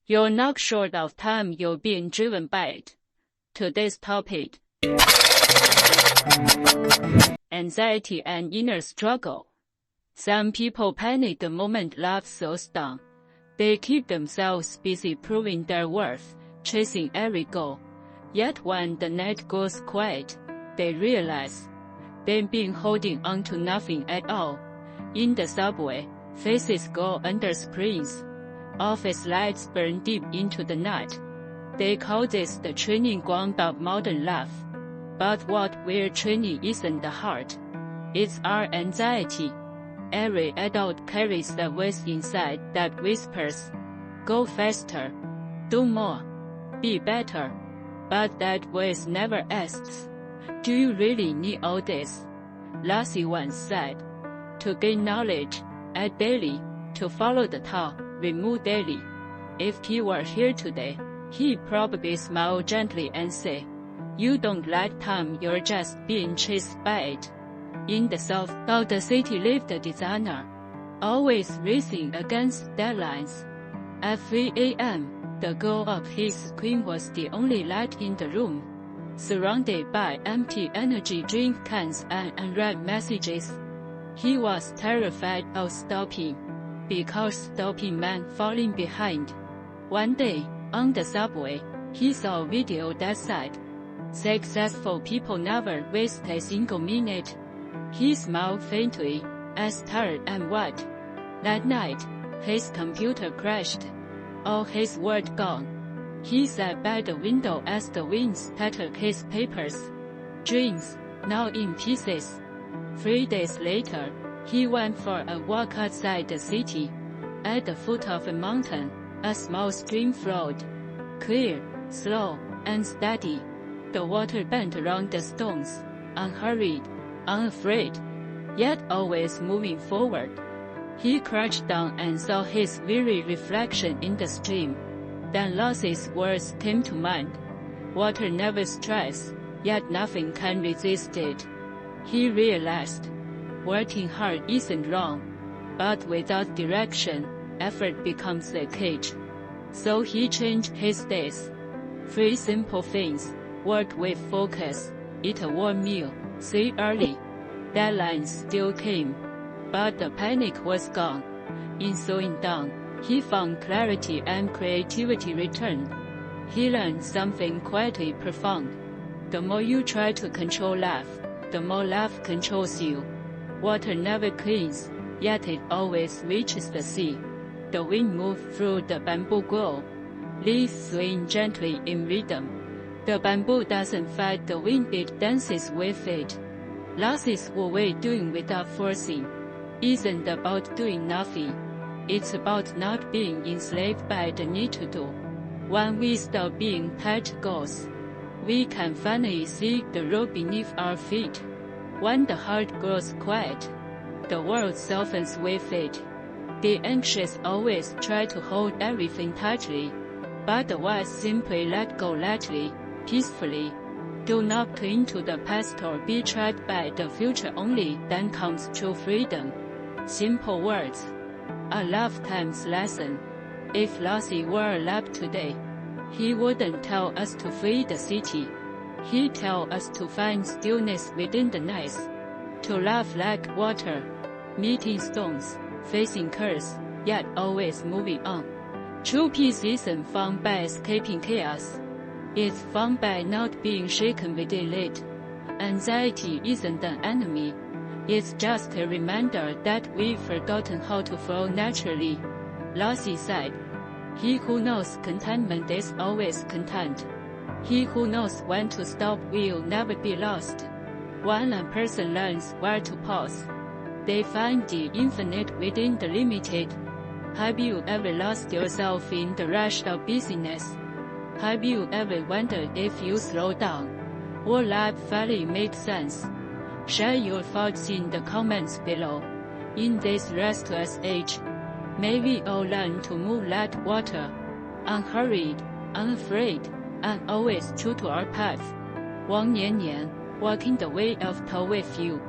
You're not short of time, you're being driven by it. Today's topic: anxiety and inner struggle. Some people panic the moment life slows down. They keep themselves busy proving their worth, chasing every goal. Yet when the night goes quiet, they realize they've been holding on to nothing at all. In the subway, faces go under screens. Office lights burn deep into the night. They call this the training ground of modern life. But what we're training isn't the heart. It's our anxiety. Every adult carries a voice inside that whispers, "Go faster. Do more. Be better." But that voice never asks, "Do you really need all this?" Laozi once said, "To gain knowledge, add daily. To follow the Tao, remove daily." If he were here today, he'd probably smile gently and say, "You don't lack time, you're just being chased by it." In the south of the city lived a designer, always racing against deadlines. At 3 a.m., the glow of his screen was the only light in the room. Surrounded by empty energy drink cans and unread messages, he was terrified of stopping, because stopping meant falling behind. One day, on the subway, he saw a video that said, "Successful people never waste a single minute." He smiled faintly, as tired and what? That night, his computer crashed. All his work gone. He sat by the window as the wind scattered his papers. Dreams, now in pieces. 3 days later, he went for a walk outside the city. At the foot of a mountain, a small stream flowed. Clear, slow, and steady. The water bent around the stones, unhurried, unafraid, yet always moving forward. He crouched down and saw his weary reflection in the stream. Then Laozi's words came to mind. Water never strives, yet nothing can resist it. He realized, working hard isn't wrong, but without direction, effort becomes a cage. So he changed his days. 3 simple things: work with focus, eat a warm meal, sleep early. Deadlines still came, but the panic was gone. In slowing down, he found clarity and creativity returned. He learned something quietly profound. The more you try to control life, the more life controls you. Water never cleans, yet it always reaches the sea. The wind moves through the bamboo grove. Leaves swing gently in rhythm. The bamboo doesn't fight the wind, it dances with it. Laozi's way doing without forcing isn't about doing nothing. It's about not being enslaved by the need to do. When we stop being tied to goals, we can finally see the road beneath our feet. When the heart grows quiet, the world softens with it. The anxious always try to hold everything tightly, but the wise simply let go lightly, peacefully. Do not cling to the past or be trapped by the future, only then comes true freedom. Simple words, a lifetime's lesson. If Laozi were alive today, he wouldn't tell us to flee the city. He'd tell us to find stillness within the night, to laugh like water, meeting stones, facing curves, yet always moving on. True peace isn't found by escaping chaos. It's found by not being shaken within it. Anxiety isn't an enemy. It's just a reminder that we've forgotten how to flow naturally. Laozi said, "He who knows contentment is always content. He who knows when to stop will never be lost." When a person learns where to pause, they find the infinite within the limited. Have you ever lost yourself in the rush of busyness? Have you ever wondered if you slow down, will life finally make sense? Share your thoughts in the comments below. In this restless age, may we all learn to move like water, unhurried, unafraid, and always true to our path. Wang Nian Nian, walking the way of Tao with you.